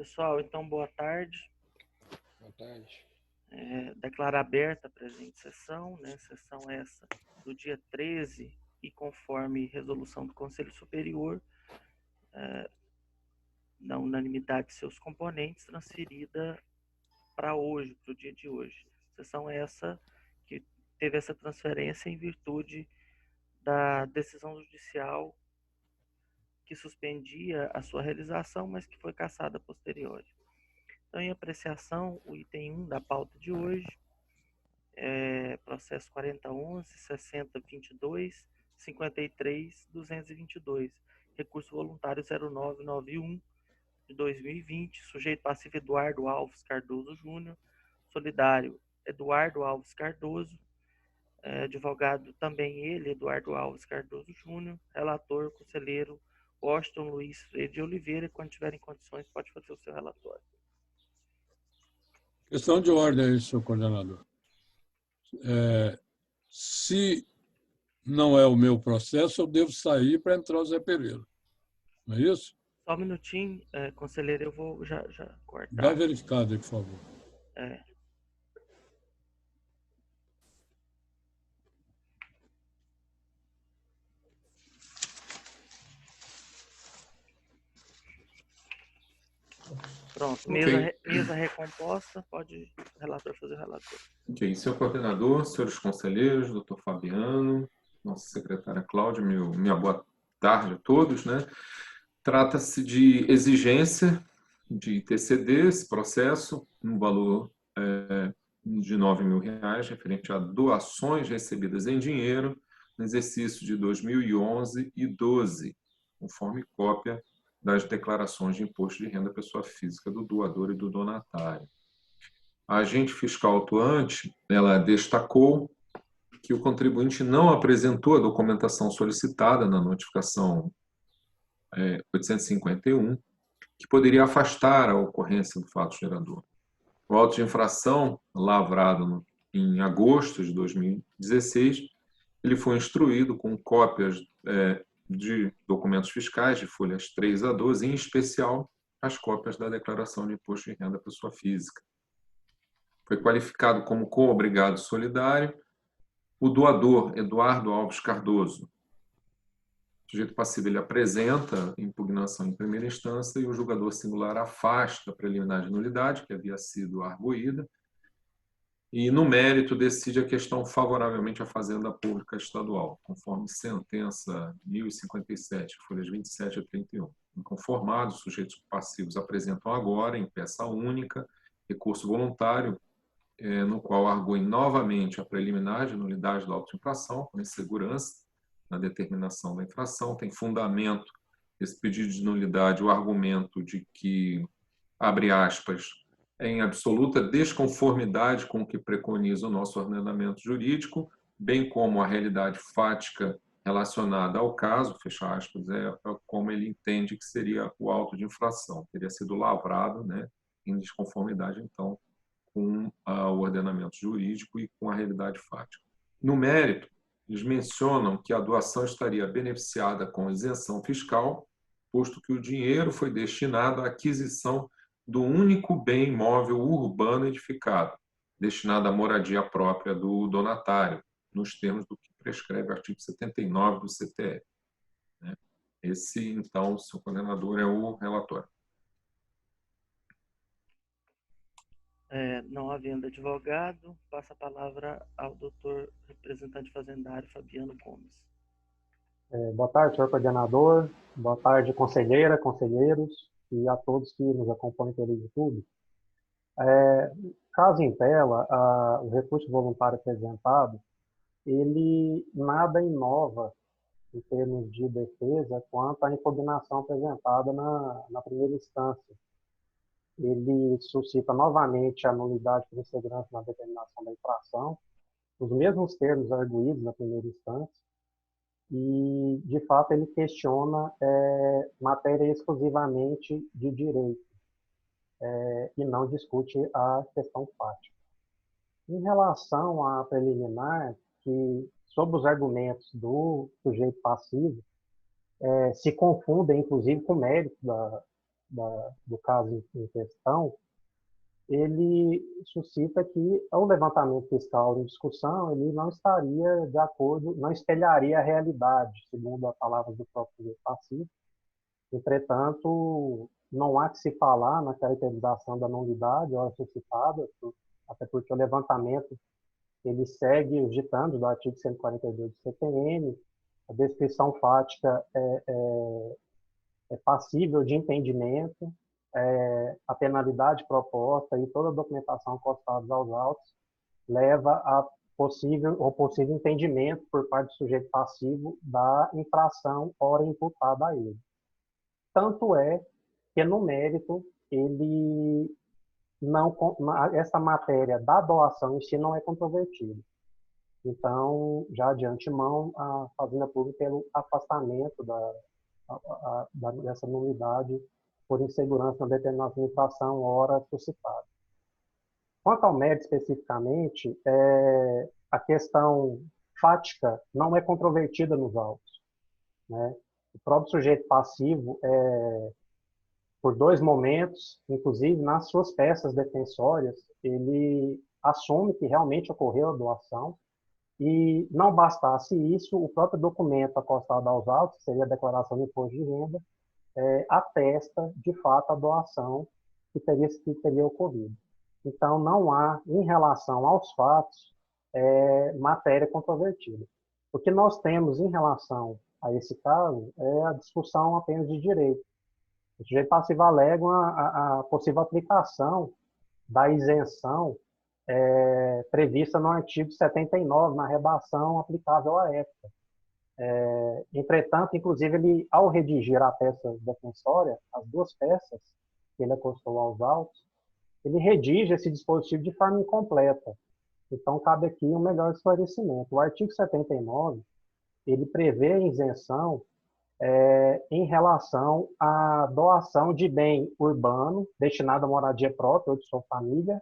Pessoal, então boa tarde. Boa tarde. Declaro aberta a presente sessão, né? Sessão essa do dia 13 e conforme resolução do Conselho Superior, na unanimidade de seus componentes, transferida para hoje, para o dia de hoje. Sessão essa que teve essa transferência em virtude da decisão judicial que suspendia a sua realização, mas que foi cassada a posteriori. Então, em apreciação, o item 1 da pauta de hoje, processo 4011-6022-53-222, recurso voluntário 0991 de 2020, sujeito passivo Eduardo Alves Cardoso Júnior, solidário Eduardo Alves Cardoso, advogado também ele, Eduardo Alves Cardoso Júnior, relator, conselheiro Washington Luiz Freire de Oliveira. Quando tiverem condições, pode fazer o seu relatório. Questão de ordem aí, senhor coordenador. Se não é o meu processo, eu devo sair para entrar o Zé Pereira. Não é isso? Só um minutinho, conselheiro, eu vou já cortar. Dá verificado aí, por favor. Pronto, Okay. mesa recomposta, pode o relator fazer o relatório. Ok, senhor coordenador, senhores conselheiros, doutor Fabiano, nossa secretária Cláudia, minha boa tarde a todos, né? Trata-se de exigência de interceder esse processo no valor de R$ 9.000, referente a doações recebidas em dinheiro no exercício de 2011 e 2012, conforme cópia das declarações de imposto de renda à pessoa física do doador e do donatário. A agente fiscal atuante, ela destacou que o contribuinte não apresentou a documentação solicitada na notificação 851, que poderia afastar a ocorrência do fato gerador. O auto de infração, lavrado em agosto de 2016, ele foi instruído com cópias de documentos fiscais, de folhas 3 a 12, em especial as cópias da declaração de imposto de renda à pessoa física. Foi qualificado como co-obrigado solidário o doador Eduardo Alves Cardoso. O sujeito passivo ele apresenta impugnação em primeira instância e o julgador singular afasta a preliminar de nulidade, que havia sido arguída, e, no mérito, decide a questão favoravelmente à Fazenda Pública Estadual, conforme sentença 1057, folhas 27 a 31. Inconformados, os sujeitos passivos apresentam agora, em peça única, recurso voluntário, no qual arguem novamente a preliminar de nulidade da auto-infração, com insegurança na determinação da infração. Tem fundamento esse pedido de nulidade, o argumento de que, abre aspas, em absoluta desconformidade com o que preconiza o nosso ordenamento jurídico, bem como a realidade fática relacionada ao caso, fecha aspas, como ele entende que seria o auto de infração. Teria sido lavrado, né, em desconformidade, então, com o ordenamento jurídico e com a realidade fática. No mérito, eles mencionam que a doação estaria beneficiada com isenção fiscal, posto que o dinheiro foi destinado à aquisição do único bem imóvel urbano edificado, destinado à moradia própria do donatário, nos termos do que prescreve o artigo 79 do CTF. Esse, então, seu coordenador, é o relatório. Não havendo advogado, passa a palavra ao doutor representante fazendário Fabiano Gomes. Boa tarde, senhor coordenador. Boa tarde, conselheira, conselheiros e a todos que nos acompanham pelo YouTube. Caso em tela, o recurso voluntário apresentado, ele nada inova em termos de defesa quanto à impugnação apresentada na primeira instância. Ele suscita novamente a nulidade por insegurança na determinação da infração, os mesmos termos arguídos na primeira instância, e, de fato, ele questiona matéria exclusivamente de direito e não discute a questão fática. Em relação à preliminar, que, sob os argumentos do sujeito passivo, se confundem, inclusive, com o mérito do caso em questão, ele suscita que o levantamento fiscal em discussão ele não estaria de acordo, não espelharia a realidade, segundo a palavra do próprio sujeito passivo. Entretanto, não há que se falar na caracterização da nulidade, ora suscitada, até porque o levantamento ele segue os ditames do artigo 142 do CPM, a descrição fática é passível de entendimento, a penalidade proposta e toda a documentação constados aos autos leva a possível entendimento por parte do sujeito passivo da infração ora imputada a ele. Tanto é que, no mérito, essa matéria da doação em si não é controvertida. Então, já de antemão, a Fazenda Pública pelo afastamento dessa nulidade por insegurança na determinação de infração ora suscitada. Quanto ao mérito especificamente, a questão fática não é controvertida nos autos, né? O próprio sujeito passivo, por dois momentos, inclusive nas suas peças defensórias, ele assume que realmente ocorreu a doação e não bastasse isso, o próprio documento acostado aos autos, que seria a declaração de imposto de renda, atesta, de fato, a doação que teria ocorrido. Então, não há, em relação aos fatos, matéria controvertida. O que nós temos em relação a esse caso é a discussão apenas de direito. O sujeito passivo alega a possível aplicação da isenção prevista no artigo 79, na redação aplicável à época. Entretanto, inclusive, ele, ao redigir a peça defensória, as duas peças que ele acostou aos autos, ele redige esse dispositivo de forma incompleta. Então, cabe aqui um melhor esclarecimento. O artigo 79, ele prevê a isenção em relação à doação de bem urbano destinado à moradia própria ou de sua família,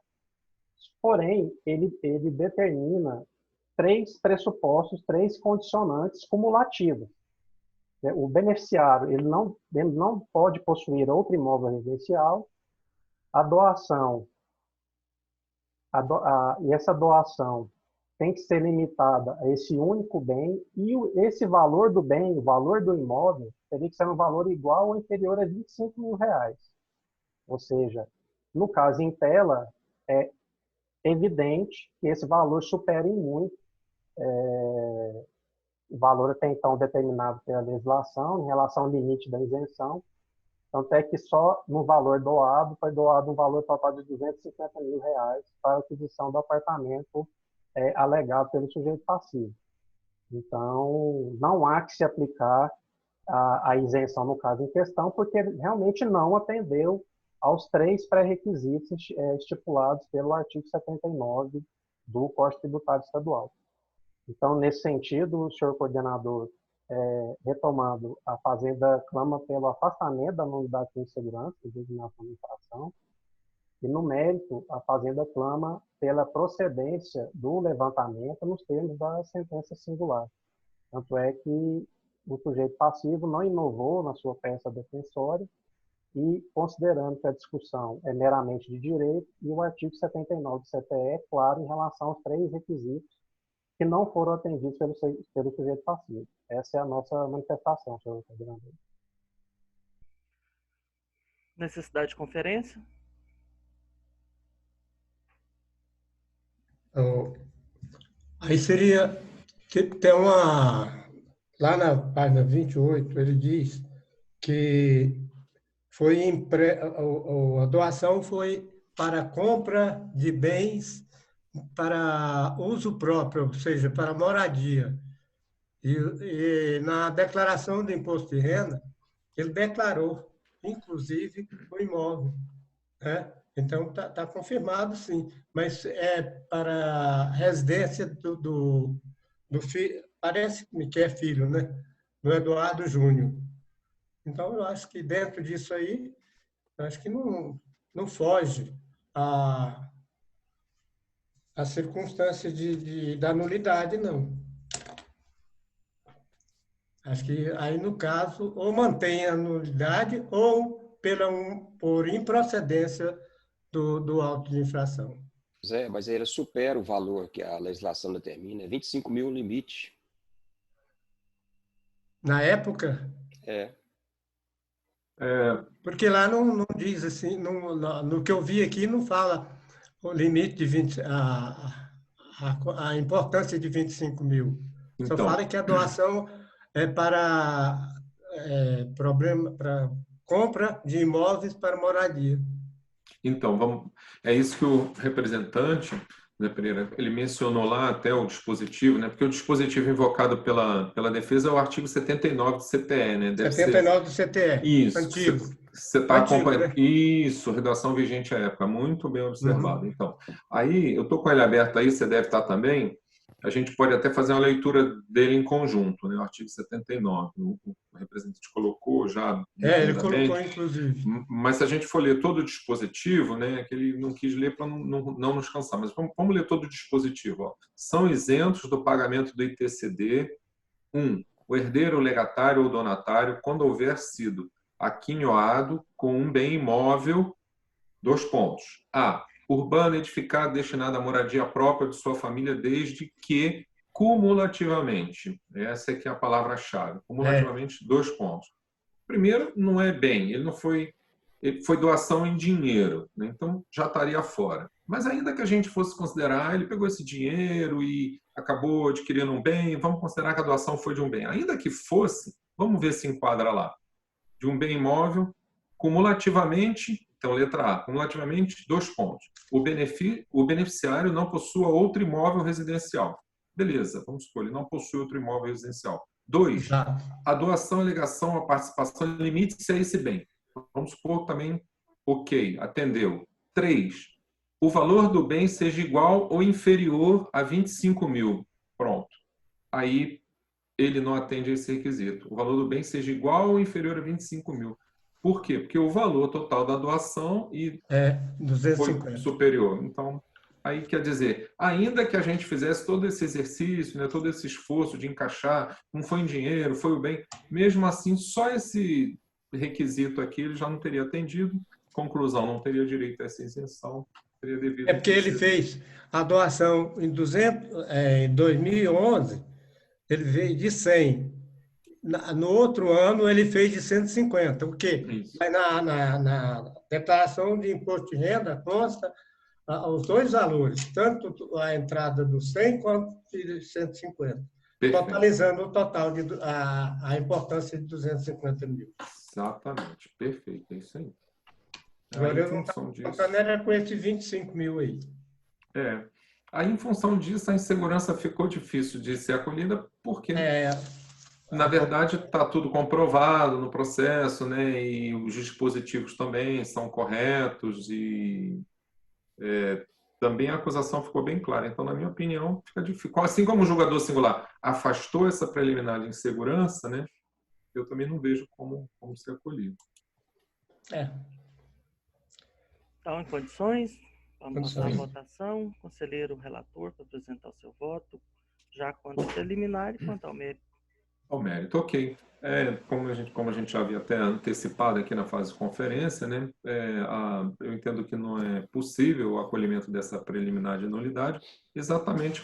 porém, ele determina três pressupostos, três condicionantes cumulativos. O beneficiário ele não pode possuir outro imóvel residencial, a doação, e essa doação tem que ser limitada a esse único bem, e esse valor do bem, o valor do imóvel, teria que ser um valor igual ou inferior a R$25 mil. Ou seja, no caso em tela, é evidente que esse valor supera em muito o valor até então determinado pela legislação em relação ao limite da isenção. Tanto é que só no valor doado, foi doado um valor total de R$250 mil para a aquisição do apartamento alegado pelo sujeito passivo. Então, não há que se aplicar a isenção no caso em questão, porque realmente não atendeu aos três pré-requisitos estipulados pelo artigo 79 do Código Tributário Estadual. Então, nesse sentido, o senhor coordenador, retomando, a Fazenda clama pelo afastamento da nulidade de insegurança e designação de infração, e no mérito, a Fazenda clama pela procedência do levantamento nos termos da sentença singular. Tanto é que o sujeito passivo não inovou na sua peça defensória e, considerando que a discussão é meramente de direito, e o artigo 79 do CTE é claro em relação aos três requisitos que não foram atendidos pelo sujeito passivo. Essa é a nossa manifestação, senhor coordenador. Necessidade de conferência? Aí seria que tem lá na página 28, ele diz que a doação foi para compra de bens para uso próprio, ou seja, para moradia. E na declaração do imposto de renda, ele declarou, inclusive, o imóvel, né? Então, está confirmado, sim. Mas é para a residência do filho, parece-me que é filho, né? Do Eduardo Júnior. Então, eu acho que dentro disso aí, eu acho que não foge a circunstância da nulidade, não. Acho que aí, no caso, ou mantém a nulidade ou por improcedência do auto de infração. Mas ele supera o valor que a legislação determina. 25 mil o limite. Na época? É. Porque lá não diz assim, no que eu vi aqui não fala o limite de 20, a importância de 25 mil. Só Então, fala que a doação é para compra de imóveis para moradia. Então, é isso que o representante, né, Pereira, ele mencionou lá até o dispositivo, né, porque o dispositivo invocado pela defesa é o artigo 79 do CTE, né? Deve 79 do CTE, isso, antigo. Você está acompanhando. Né? Isso, redação vigente à época, muito bem observado. Então, aí, eu estou com ele aberto aí, você deve estar também. A gente pode até fazer uma leitura dele em conjunto, né? O artigo 79. O representante colocou já. Ele colocou, inclusive. Mas se a gente for ler todo o dispositivo, né, que ele não quis ler para não nos cansar, mas vamos ler todo o dispositivo. Ó. São isentos do pagamento do ITCD, o herdeiro, o legatário ou donatário, quando houver sido aquinhoado com um bem imóvel, 2 pontos. A. Urbano edificado destinado à moradia própria de sua família, desde que cumulativamente, essa aqui é a palavra-chave, cumulativamente, 2 pontos. Primeiro, não é bem, ele foi doação em dinheiro, né? Então já estaria fora. Mas ainda que a gente fosse considerar, ele pegou esse dinheiro e acabou adquirindo um bem, vamos considerar que a doação foi de um bem. Ainda que fosse, vamos ver se enquadra lá. De um bem imóvel, cumulativamente, então letra A, cumulativamente, 2 pontos. O beneficiário não possua outro imóvel residencial. Beleza, vamos supor, ele não possui outro imóvel residencial. 2, a doação, a alegação, a participação limite-se a esse bem. Vamos supor também, ok, atendeu. 3, o valor do bem seja igual ou inferior a 25 mil. Pronto. Aí ele não atende a esse requisito. O valor do bem seja igual ou inferior a 25 mil. Por quê? Porque o valor total da doação foi superior. Então, aí quer dizer, ainda que a gente fizesse todo esse exercício, né, todo esse esforço de encaixar, não foi em dinheiro, foi o bem, mesmo assim, só esse requisito aqui ele já não teria atendido. Conclusão, não teria direito a essa isenção. Teria devido porque ele fez a doação em 2011, ele veio de 100. No outro ano, ele fez de 150. O quê? Mas na declaração de imposto de renda consta os 2 valores, tanto a entrada do 100 quanto de 150. Perfeito. Totalizando o total, a importância de 250 mil. Exatamente, perfeito, é isso aí. Agora eu não estou contando com esses 25 mil aí. Aí, em função disso, a insegurança ficou difícil de ser acolhida, porque, na verdade, está tudo comprovado no processo, né? E os dispositivos também são corretos e também a acusação ficou bem clara. Então, na minha opinião, fica difícil. Assim como o julgador singular afastou essa preliminar de insegurança, né? Eu também não vejo como ser acolhido. Então, em condições, vamos passar a votação. Conselheiro relator para apresentar o seu voto, já quanto ao preliminar e quanto ao mérito. Ao mérito, ok. Como a gente já havia até antecipado aqui na fase de conferência, né, eu entendo que não é possível o acolhimento dessa preliminar de nulidade, exatamente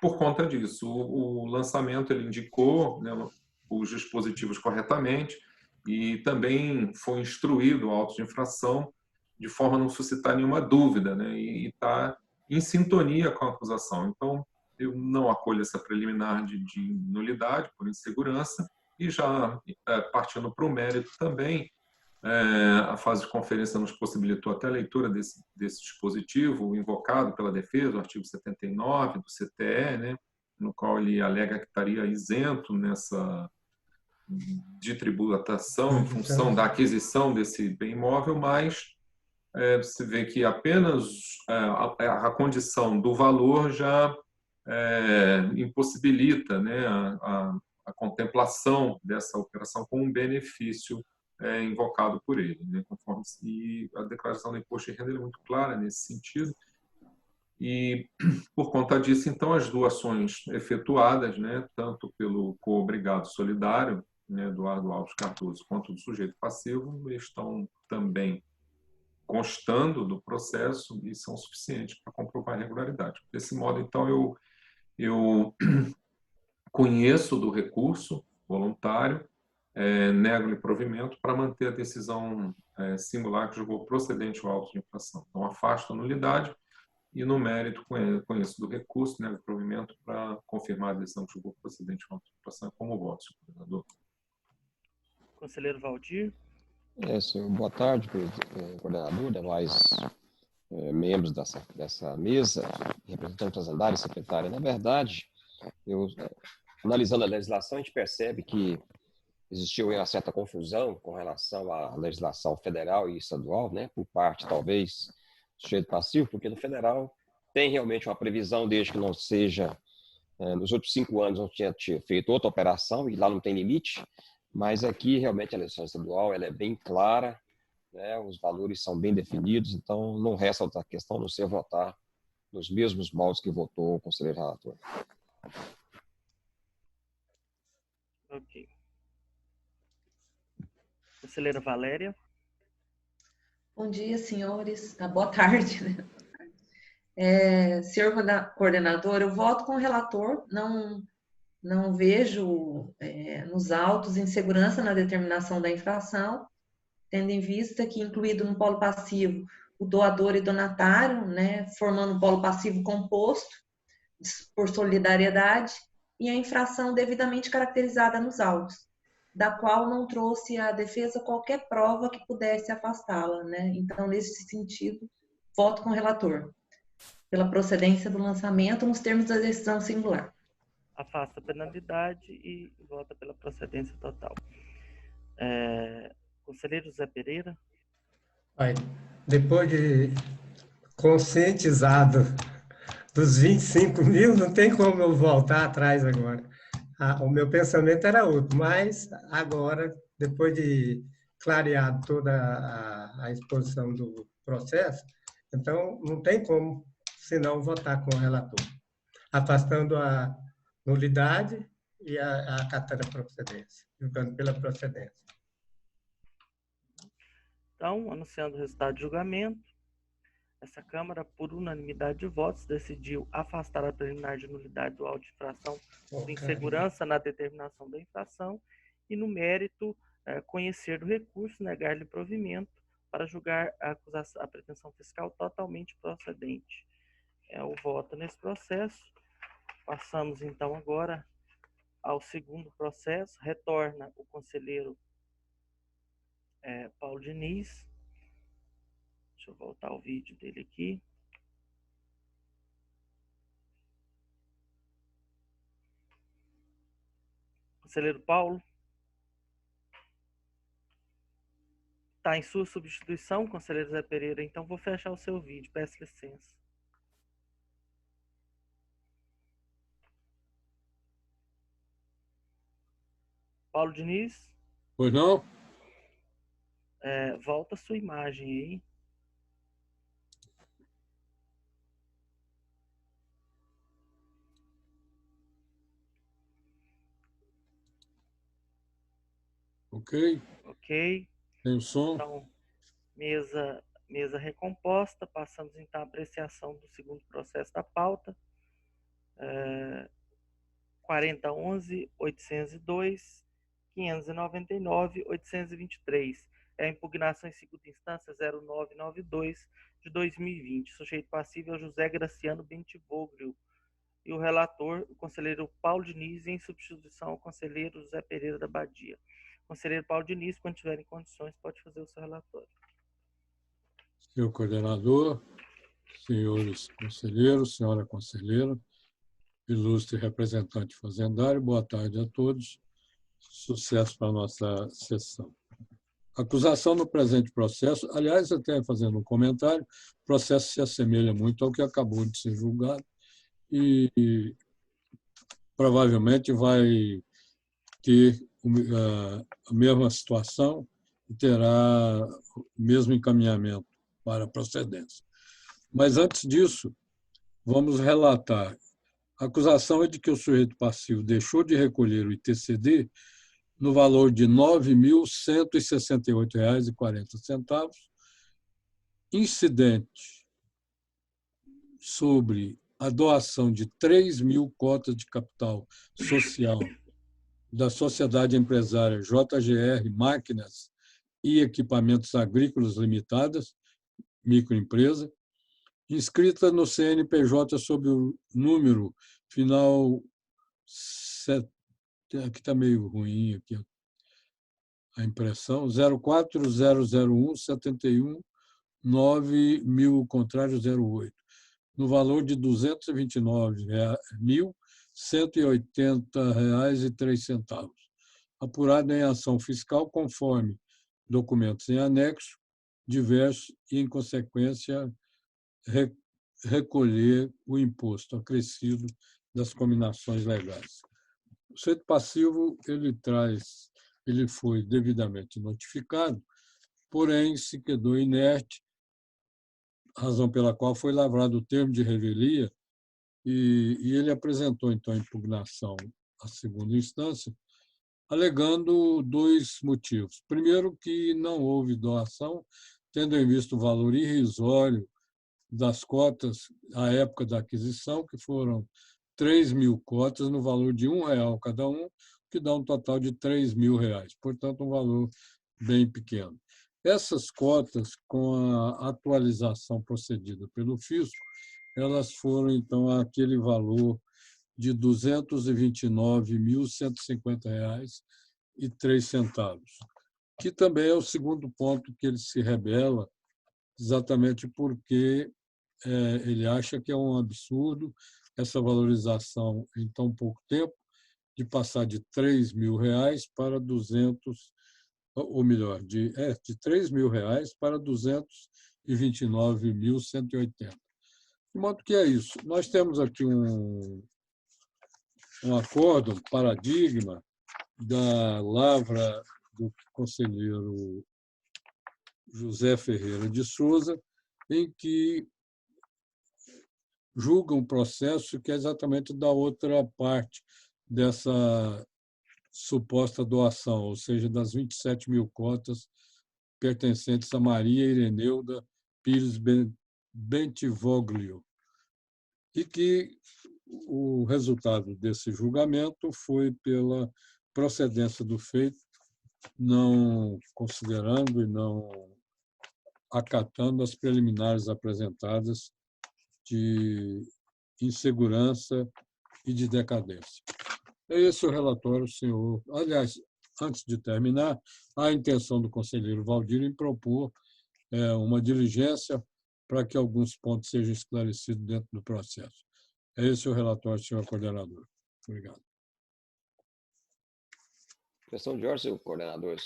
por conta disso. O lançamento ele indicou, né, os dispositivos corretamente e também foi instruído o auto de infração de forma a não suscitar nenhuma dúvida, né, e está em sintonia com a acusação. Então, eu não acolho essa preliminar de nulidade por insegurança e já partindo para o mérito também, a fase de conferência nos possibilitou até a leitura desse dispositivo invocado pela defesa, o artigo 79 do CTE, né, no qual ele alega que estaria isento de tributação em função da aquisição desse bem imóvel, mas você vê que apenas a condição do valor já impossibilita, né, a contemplação dessa operação com um benefício invocado por ele, né, conforme a declaração do imposto de renda é muito clara nesse sentido. E por conta disso, então, as doações efetuadas, né, tanto pelo coobrigado solidário né, Eduardo Alves Cardoso quanto do sujeito passivo estão também constando do processo e são suficientes para comprovar a irregularidade. Desse modo, então, eu conheço do recurso voluntário, nego-lhe provimento para manter a decisão singular que julgou procedente o auto de infração. Então, afasto a nulidade e, no mérito, conheço do recurso, nego provimento para confirmar a decisão que julgou procedente o auto de infração. Como voto, senhor coordenador? Conselheiro Valdir. Senhor, boa tarde, coordenador, demais membros dessa mesa, representantes fazendários, secretária. Na verdade, analisando a legislação, a gente percebe que existiu uma certa confusão com relação à legislação federal e estadual, né, por parte, talvez, do sujeito passivo, porque no federal tem realmente uma previsão, desde que não seja, nos outros 5 anos não tinha feito outra operação, e lá não tem limite, mas aqui realmente a legislação estadual ela é bem clara, né, os valores são bem definidos, então não resta outra questão a não ser votar nos mesmos moldes que votou o conselheiro relator. Ok. Conselheira Valéria. Bom dia, senhores. Boa tarde, né? Senhor coordenador, eu voto com o relator, não vejo nos autos insegurança na determinação da infração, tendo em vista que incluído no polo passivo o doador e donatário, né, formando um polo passivo composto por solidariedade, e a infração devidamente caracterizada nos autos, da qual não trouxe à defesa qualquer prova que pudesse afastá-la, né? Então, nesse sentido, voto com o relator, pela procedência do lançamento nos termos da decisão singular. Afasta a penalidade e vota pela procedência total. Conselheiro Zé Pereira. Depois de conscientizado dos 25 mil, não tem como eu voltar atrás agora. O meu pensamento era outro, mas agora, depois de clarear toda a exposição do processo, então não tem como senão votar com o relator, afastando a nulidade e a carta da procedência, julgando pela procedência. Então, anunciando o resultado de julgamento, essa Câmara, por unanimidade de votos, decidiu afastar a preliminar de nulidade do auto de infração por insegurança na determinação da infração e, no mérito, conhecer do recurso, negar-lhe provimento para julgar a pretensão fiscal totalmente procedente. É o voto nesse processo. Passamos, então, agora ao segundo processo. Retorna o conselheiro Paulo Diniz. Deixa eu voltar o vídeo dele aqui. Conselheiro Paulo. Está em sua substituição, conselheiro Zé Pereira, então vou fechar o seu vídeo. Peço licença. Paulo Diniz. Pois não? Volta a sua imagem aí. Ok. Ok. Tem o som. Então, mesa recomposta. Passamos, então, à apreciação do segundo processo da pauta. 4011-802, 599-823. É a impugnação em segunda instância 0992 de 2020. Sujeito passivo é o José Graciano Bentivoglio. E o relator, o conselheiro Paulo Diniz, em substituição ao conselheiro José Pereira da Badia. Conselheiro Paulo Diniz, quando tiver em condições, pode fazer o seu relatório. Senhor coordenador, senhores conselheiros, senhora conselheira, ilustre representante fazendário, boa tarde a todos. Sucesso para a nossa sessão. Acusação no presente processo, aliás, até fazendo um comentário, o processo se assemelha muito ao que acabou de ser julgado e provavelmente vai ter a mesma situação e terá o mesmo encaminhamento para a procedência. Mas, antes disso, vamos relatar. A acusação é de que o sujeito passivo deixou de recolher o ITCD no valor de R$ 9.168,40, incidente sobre a doação de 3.000 cotas de capital social da Sociedade Empresária JGR Máquinas e Equipamentos Agrícolas Limitadas, microempresa, inscrita no CNPJ sob o número final... Aqui está meio ruim aqui, a impressão, 04001719000, contrário 08, no valor de R$ 229.180,03, apurado em ação fiscal conforme documentos em anexo, diversos e, em consequência, recolher o imposto acrescido das combinações legais. O sujeito passivo ele foi devidamente notificado, porém se quedou inerte, razão pela qual foi lavrado o termo de revelia e ele apresentou então a impugnação à segunda instância, alegando dois motivos. Primeiro, que não houve doação, tendo em vista o valor irrisório das cotas à época da aquisição, que foram 3.000 cotas no valor de R$ 1 cada um, que dá um total de R$ 3.000, portanto, um valor bem pequeno. Essas cotas, com a atualização procedida pelo fisco, elas foram, então, aquele valor de R$ 229.150,03, que também é o segundo ponto que ele se rebela, exatamente porque ele acha que é um absurdo essa valorização em tão pouco tempo, de passar de R$ 3.000 para 200, ou melhor, de R$ 3.000 para 229.180. De modo que é isso. Nós temos aqui um acordo, um paradigma da lavra do conselheiro José Ferreira de Souza, em que julga um processo que é exatamente da outra parte dessa suposta doação, ou seja, das 27.000 cotas pertencentes a Maria Ireneuda Pires Bentivoglio, e que o resultado desse julgamento foi pela procedência do feito, não considerando e não acatando as preliminares apresentadas de insegurança e de decadência. É esse o relatório, senhor. Aliás, antes de terminar, há a intenção do conselheiro Valdir em propor uma diligência para que alguns pontos sejam esclarecidos dentro do processo. É esse o relatório, senhor coordenador. Obrigado. Questão de ordem, senhor coordenador.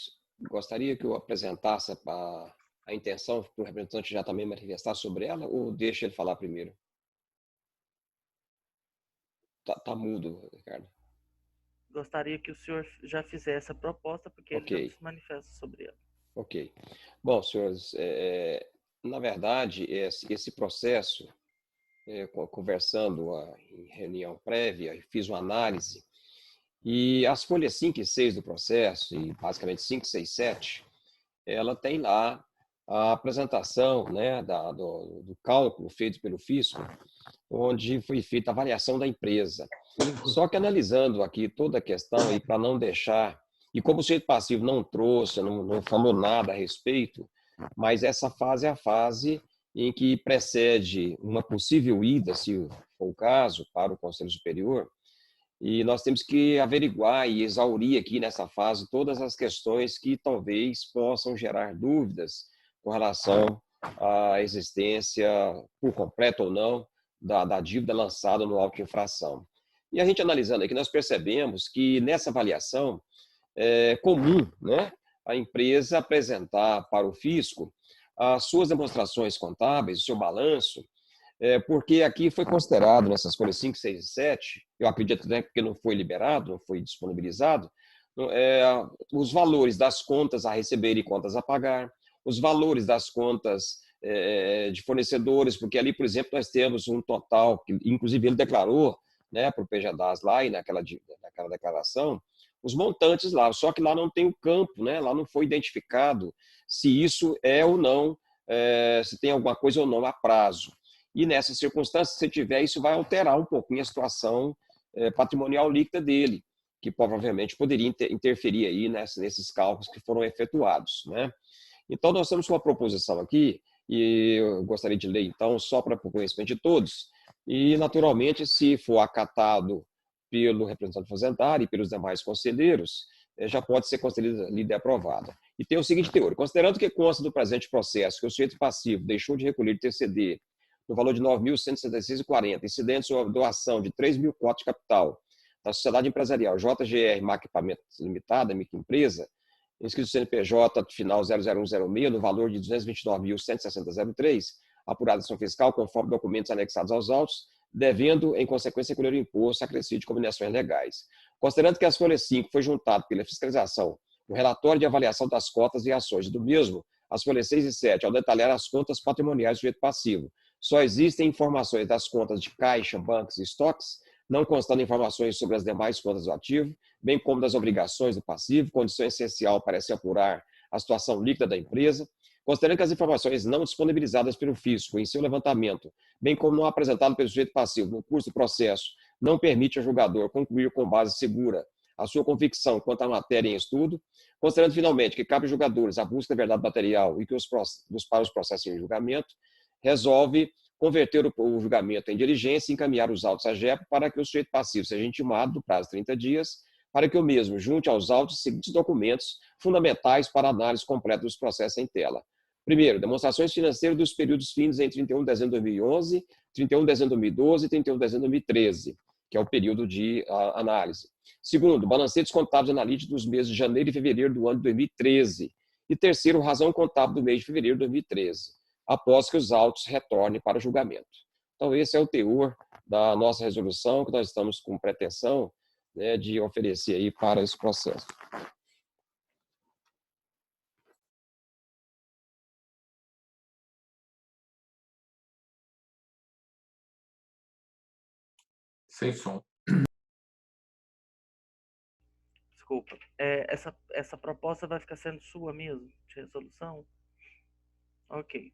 Gostaria que eu apresentasse a intenção que o representante já também manifestar sobre ela, ou deixa ele falar primeiro? Tá mudo, Ricardo. Gostaria que o senhor já fizesse a proposta, porque ele já se manifesta sobre ela. Ok. Bom, senhores, na verdade, esse processo, conversando em reunião prévia, fiz uma análise, e as folhas 5 e 6 do processo, e basicamente 5, 6, 7, ela tem lá a apresentação, né, do cálculo feito pelo fisco, onde foi feita a avaliação da empresa. Só que analisando aqui toda a questão, e para não deixar, e como o sujeito passivo não trouxe, não falou nada a respeito, mas essa fase é a fase em que precede uma possível ida, se for o caso, para o Conselho Superior, e nós temos que averiguar e exaurir aqui nessa fase todas as questões que talvez possam gerar dúvidas com relação à existência, por completo ou não, da dívida lançada no auto de infração. E a gente analisando aqui, nós percebemos que nessa avaliação é comum, né, a empresa apresentar para o fisco as suas demonstrações contábeis, o seu balanço, porque aqui foi considerado, nessas folhas 5, 6 e 7, eu acredito até porque não foi liberado, não foi disponibilizado, os valores das contas a receber e contas a pagar, os valores das contas de fornecedores, porque ali, por exemplo, nós temos um total, que inclusive ele declarou, né, para o PGDAS lá e naquela declaração, os montantes lá, só que lá não tem o campo, né? Lá não foi identificado se isso é ou não, se tem alguma coisa ou não a prazo. E nessas circunstâncias, se tiver, isso vai alterar um pouquinho a situação patrimonial líquida dele, que provavelmente poderia interferir aí nesses cálculos que foram efetuados, né? Então, nós temos uma proposição aqui, e eu gostaria de ler, então, só para o conhecimento de todos, e, naturalmente, se for acatado pelo representante fazendário e pelos demais conselheiros, já pode ser considerada lida e aprovada. E tem o seguinte teor: considerando que consta do presente processo que o sujeito passivo deixou de recolher TCD no valor de R$ 9.166,40, incidente sobre a doação de 3.000 cotas de capital da Sociedade Empresarial JGR Maquipamentos Limitada, microempresa, inscrito CNPJ final 00106, no valor de R$ 229.160,03, apuração fiscal conforme documentos anexados aos autos, devendo, em consequência, recolher o imposto acrescido de combinações legais. Considerando que as folhas 5 foi juntado pela fiscalização no relatório de avaliação das cotas e ações do mesmo, as folhas 6 e 7, ao detalhar as contas patrimoniais do sujeito passivo, só existem informações das contas de caixa, bancos e estoques, não constando informações sobre as demais contas do ativo, bem como das obrigações do passivo, condição essencial para se apurar a situação líquida da empresa, considerando que as informações não disponibilizadas pelo fisco em seu levantamento, bem como não apresentado pelo sujeito passivo no curso do processo, não permite ao julgador concluir com base segura a sua convicção quanto à matéria em estudo, considerando finalmente que cabe aos julgadores a busca da verdade material e que para os processos em julgamento, resolve converter o julgamento em diligência e encaminhar os autos à JEP para que o sujeito passivo seja intimado no prazo de 30 dias, para que o mesmo junte aos autos os seguintes documentos fundamentais para a análise completa dos processos em tela. Primeiro, demonstrações financeiras dos períodos fins em 31 de dezembro de 2011, 31 de dezembro de 2012 e 31 de dezembro de 2013, que é o período de análise. Segundo, balancetes contábeis analíticos dos meses de janeiro e fevereiro do ano de 2013. E terceiro, razão contábil do mês de fevereiro de 2013, após que os autos retornem para o julgamento. Então, esse é o teor da nossa resolução, que nós estamos com pretensão, né, de oferecer aí para esse processo. Sem som. Desculpa. Essa proposta vai ficar sendo sua mesmo, de resolução? Ok.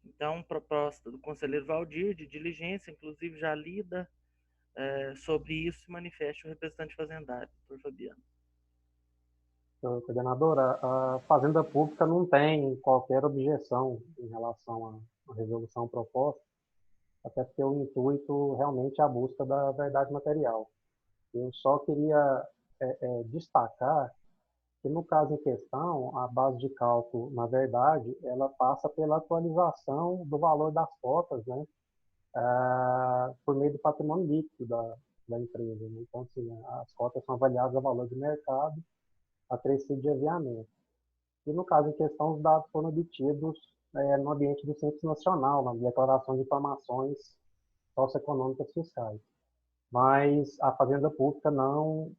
Então, proposta do conselheiro Valdir, de diligência, inclusive já lida sobre isso, manifeste o representante fazendário, doutor Fabiano. Coordenadora, a Fazenda Pública não tem qualquer objeção em relação à resolução proposta, até porque o intuito realmente é a busca da verdade material. Eu só queria destacar que, no caso em questão, a base de cálculo, na verdade, ela passa pela atualização do valor das cotas, né, por meio do patrimônio líquido da empresa. Né? Então, assim, as cotas são avaliadas a valor de mercado, acrescido de aviamento. E, no caso em questão, os dados foram obtidos no ambiente do Simples Nacional, na declaração de informações socioeconômicas fiscais. Mas a Fazenda Pública não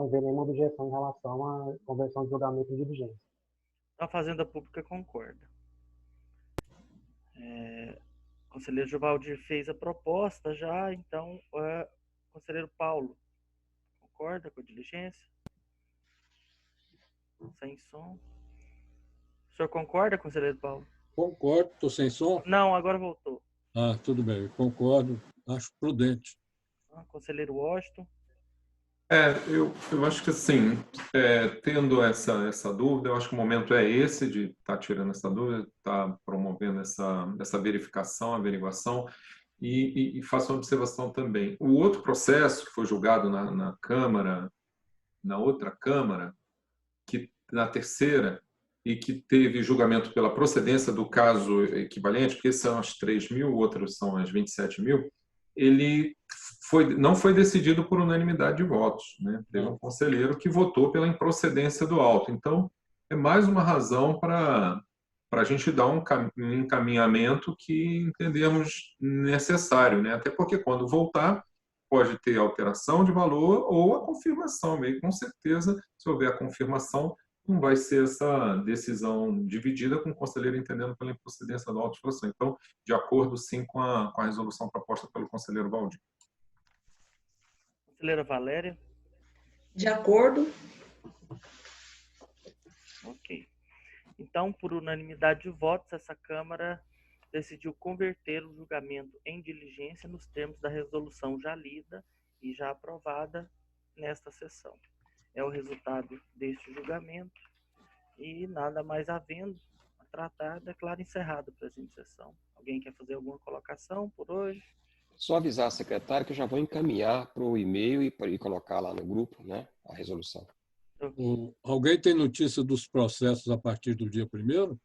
vê nenhuma objeção em relação à conversão de julgamento em diligência. A Fazenda Pública concorda. O conselheiro Gilvaldir fez a proposta já, então, o conselheiro Paulo concorda com a diligência? Sem som. O senhor concorda, conselheiro Paulo? Concordo, estou sem som? Não, agora voltou. Ah, tudo bem, concordo, acho prudente. Conselheiro Washington. Eu acho que assim, tendo essa dúvida, eu acho que o momento é esse de estar tirando essa dúvida, estar promovendo essa verificação, averiguação, e faço uma observação também. O outro processo que foi julgado na Câmara, na outra Câmara, que na terceira, e que teve julgamento pela procedência do caso equivalente, porque são as 3.000, outros são as 27.000, ele não foi decidido por unanimidade de votos, né? Teve um conselheiro que votou pela improcedência do auto. Então, é mais uma razão para a gente dar um encaminhamento que entendemos necessário, né? Até porque quando voltar, pode ter alteração de valor ou a confirmação. E com certeza, se houver a confirmação, não vai ser essa decisão dividida com o conselheiro entendendo pela improcedência do auto de infração. Então, de acordo, sim, com a resolução proposta pelo conselheiro Valdir. Conselheira Valéria. De acordo. Ok. Então, por unanimidade de votos, essa Câmara decidiu converter o julgamento em diligência nos termos da resolução já lida e já aprovada nesta sessão. É o resultado deste julgamento e nada mais havendo a tratar, declaro encerrada a presente sessão. Alguém quer fazer alguma colocação por hoje? Só avisar a secretária que eu já vou encaminhar para o e-mail e colocar lá no grupo, né, a resolução. Alguém tem notícia dos processos a partir do dia 1º?